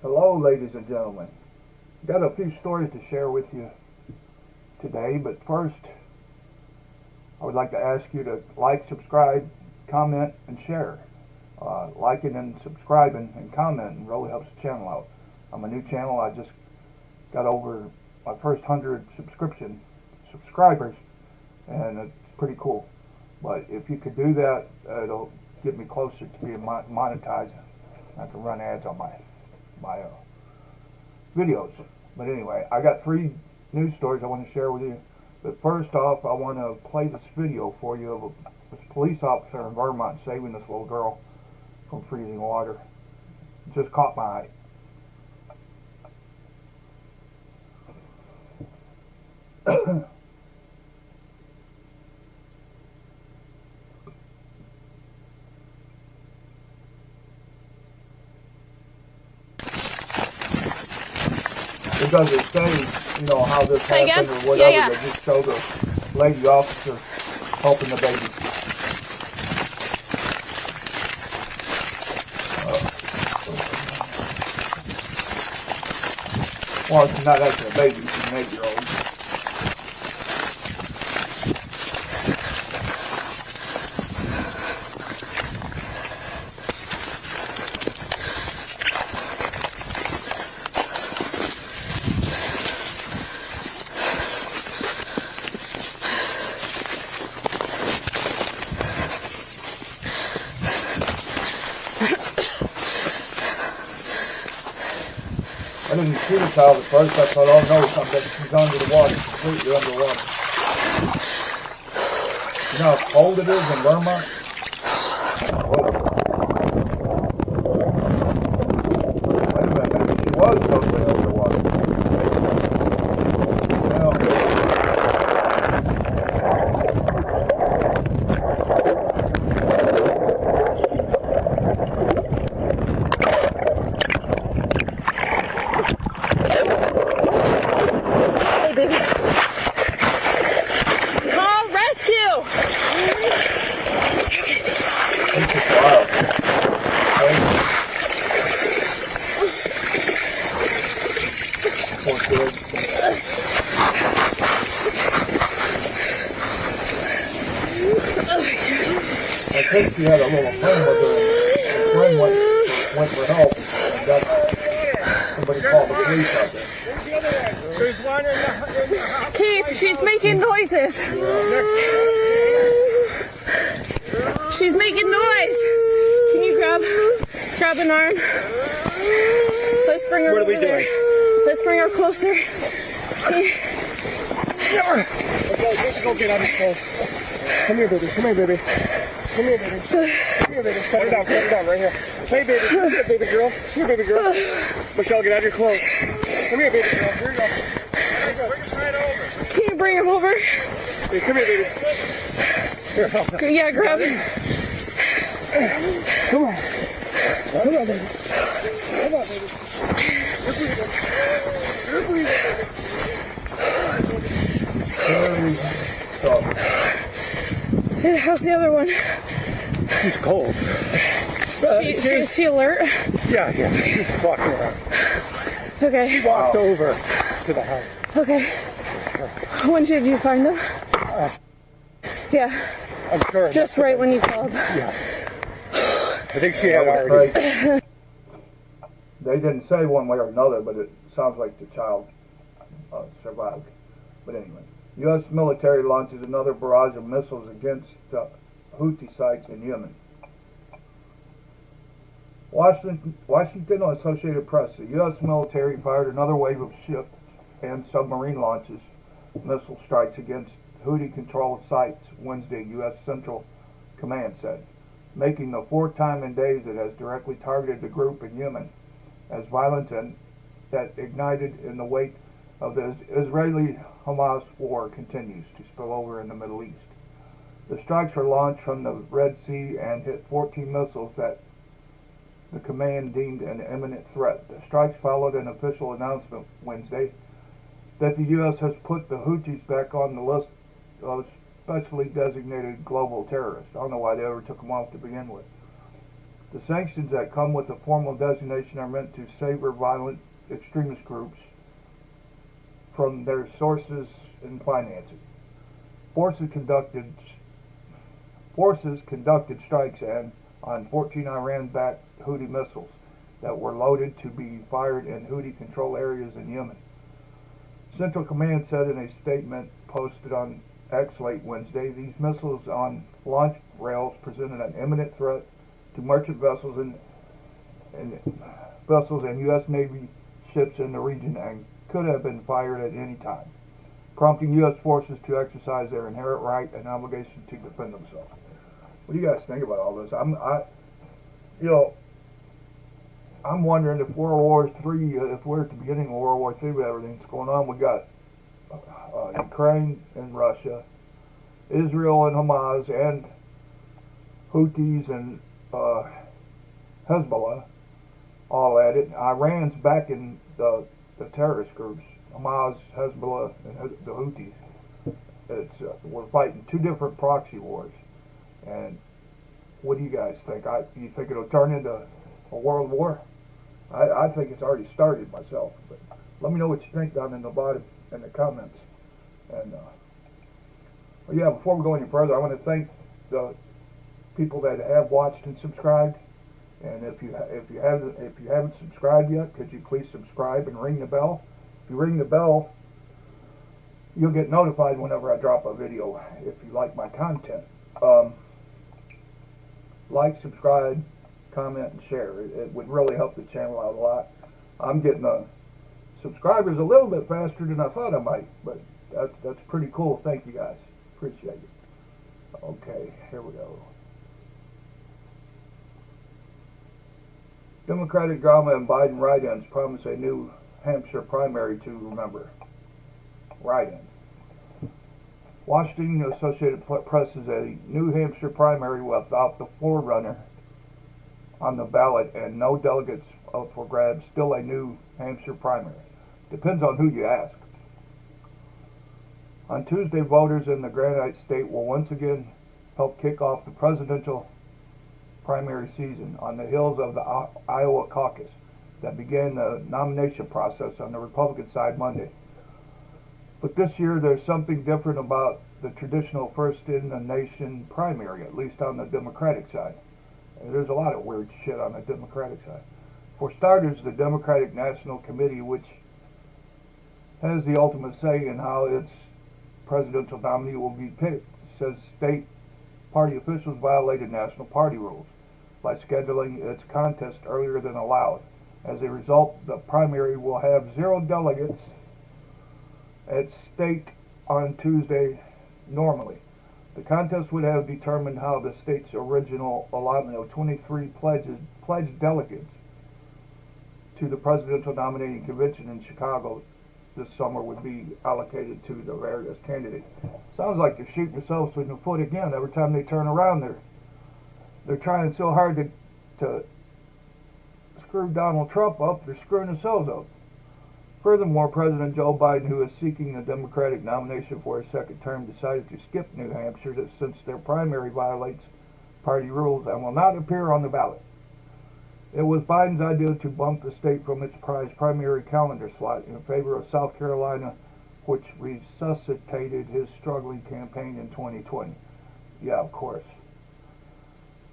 Hello, ladies and gentlemen. Got a few stories to share with you today, but first, I would like to ask you to like, subscribe, comment, and share. Liking and subscribing and commenting really helps the channel out. I'm a new channel. I just got over my first 100 subscribers, and it's pretty cool. But if you could do that, it'll get me closer to being monetized. I can run ads on my videos. But anyway, I got 3 news stories I want to share with you. But first off, I want to play this video for you of this police officer in Vermont saving this little girl from freezing water. It just caught my eye. It doesn't say, you know, how this happened or whatever. Yeah. They just show the lady officer helping the baby. Well, she's not actually a baby, she's an 8-year-old. I didn't see the child at first. I thought, oh no, she's under the water, completely underwater. You know how cold it is in Vermont? Wait a minute, maybe she was totally underwater. I think she had a little friend with her, and the friend went for help and got somebody called the police out there. There's one in the house. Keith, she's making noises. She's making noise. Can you grab an arm? Let's bring her What are we over there. doing? Let's bring her closer. Okay, let's go get on his phone. Come here, baby. Come here, baby. Come here, baby. Come here, baby. Put her down right here. Hey, baby. Come here, baby girl. Come here, baby girl. Michelle, get out of your clothes. Come here, baby girl. Here you go. There you go. Bring him right over. Can you bring him over? Hey, come here, baby. Here, help. Yeah, grab him. Come on. Come on, baby. Come on, baby. You're breathing. You're breathing, baby. How's the other one? She's cold. Is she alert? Yeah. She's walking around. Okay. She walked over to the house. Okay. When did you find them? Yeah. I'm sure. Just right when you called. Yeah. I think she had already. They didn't say one way or another, but it sounds like the child survived. But anyway, U.S. military launches another barrage of missiles against Houthi sites in Yemen. Washington Associated Press. The U.S. military fired another wave of ship and submarine launches, missile strikes against Houthi-controlled sites Wednesday, U.S. Central Command said, making the 4th time in days it has directly targeted the group in Yemen, as violence that ignited in the wake of the Israeli-Hamas war continues to spill over in the Middle East. The strikes were launched from the Red Sea and hit 14 missiles that the command deemed an imminent threat. The strikes followed an official announcement Wednesday that the U.S. has put the Houthis back on the list of specially designated global terrorists. I don't know why they ever took them off to begin with. The sanctions that come with the formal designation are meant to sever violent extremist groups from their sources and financing. Forces conducted strikes on 14 Iran-backed Houthi missiles that were loaded to be fired in Houthi-controlled areas in Yemen. Central Command said in a statement posted on X late Wednesday, these missiles on launch rails presented an imminent threat to merchant vessels and U.S. Navy ships in the region and could have been fired at any time, prompting U.S. forces to exercise their inherent right and obligation to defend themselves. What do you guys think about all this? I'm wondering if World War III, if we're at the beginning of World War III with everything that's going on. We got Ukraine and Russia, Israel and Hamas, and Houthis and Hezbollah all at it. Iran's backing the terrorist groups, Hamas, Hezbollah, and the Houthis. We're fighting two different proxy wars. And what do you guys think? Do you think it'll turn into a world war? I think it's already started myself. But let me know what you think down in the bottom in the comments. And before we go any further, I want to thank the people that have watched and subscribed. And if you haven't subscribed yet, could you please subscribe and ring the bell? If you ring the bell, you'll get notified whenever I drop a video. If you like my content, like, subscribe, comment, and share. It would really help the channel out a lot. I'm getting subscribers a little bit faster than I thought I might, but that's pretty cool. Thank you guys. Appreciate it. Okay, here we go. Democratic drama and Biden write-ins promise a New Hampshire primary to remember. Write-in. Washington Associated Press is a New Hampshire primary without the forerunner on the ballot and no delegates up for grabs. Still a New Hampshire primary. Depends on who you ask. On Tuesday, voters in the Granite State will once again help kick off the presidential primary season on the heels of the Iowa caucus that began the nomination process on the Republican side Monday. But this year there's something different about the traditional first-in-the-nation primary, at least on the Democratic side. And there's a lot of weird shit on the Democratic side. For starters, the Democratic National Committee, which has the ultimate say in how its presidential nominee will be picked, says state party officials violated national party rules by scheduling its contest earlier than allowed. As a result, the primary will have 0 delegates at stake on Tuesday normally. The contest would have determined how the state's original allotment of 23 pledged delegates to the presidential nominating convention in Chicago this summer would be allocated to the various candidates. Sounds like they're shooting themselves in the foot again. Every time they turn around, they're trying so hard to screw Donald Trump up, they're screwing themselves up. Furthermore, President Joe Biden, who is seeking the Democratic nomination for a second term, decided to skip New Hampshire since their primary violates party rules and will not appear on the ballot. It was Biden's idea to bump the state from its prized primary calendar slot in favor of South Carolina, which resuscitated his struggling campaign in 2020. Yeah, of course.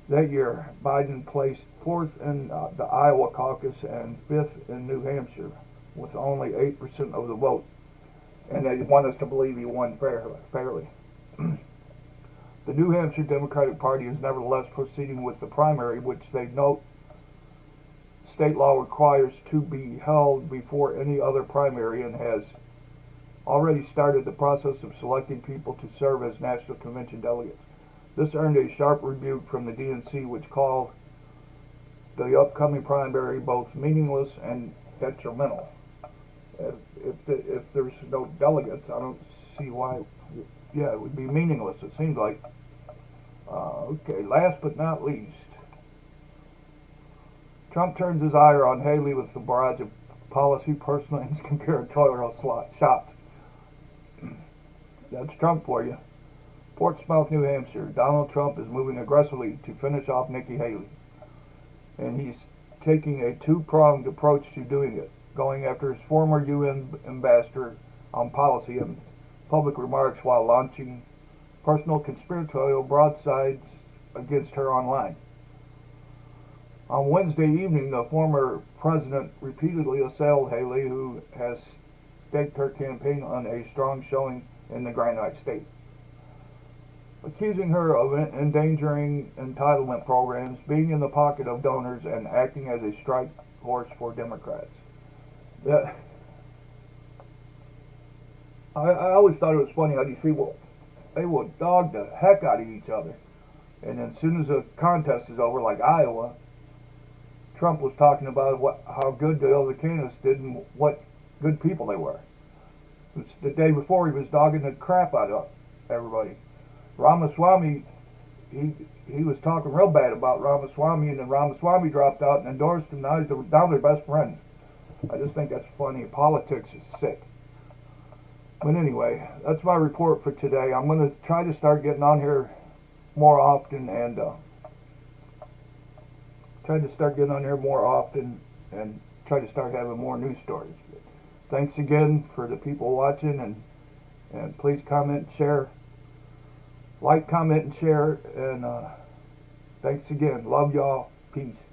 That year, Biden placed 4th in the Iowa caucus and 5th in New Hampshire, with only 8% of the vote. And they want us to believe he won fairly. The New Hampshire Democratic Party is nevertheless proceeding with the primary, which they note state law requires to be held before any other primary, and has already started the process of selecting people to serve as National Convention delegates. This earned a sharp rebuke from the DNC, which called the upcoming primary both meaningless and detrimental. If there's no delegates, I don't see why. Yeah, it would be meaningless, it seems like. Okay, last but not least, Trump turns his ire on Haley with the barrage of policy, personal, and conspiratorial shots. That's Trump for you. Portsmouth, New Hampshire. Donald Trump is moving aggressively to finish off Nikki Haley. and he's taking a two-pronged approach to doing it, going after his former UN ambassador on policy and public remarks while launching personal conspiratorial broadsides against her online. On Wednesday evening, the former president repeatedly assailed Haley, who has staked her campaign on a strong showing in the Granite State, accusing her of endangering entitlement programs, being in the pocket of donors, and acting as a strike horse for Democrats. I always thought it was funny how these people, they will dog the heck out of each other. And then as soon as the contest is over, like Iowa, Trump was talking about how good the other candidates did and what good people they were. It's the day before he was dogging the crap out of everybody. Ramaswamy, he was talking real bad about Ramaswamy, and then Ramaswamy dropped out and endorsed him. Now they're best friends. I just think that's funny. Politics is sick. But anyway, that's my report for today. I'm going to try to start getting on here more often and try to start having more news stories. Thanks again for the people watching, and please comment, share, like, comment, and share, and thanks again. Love y'all. Peace.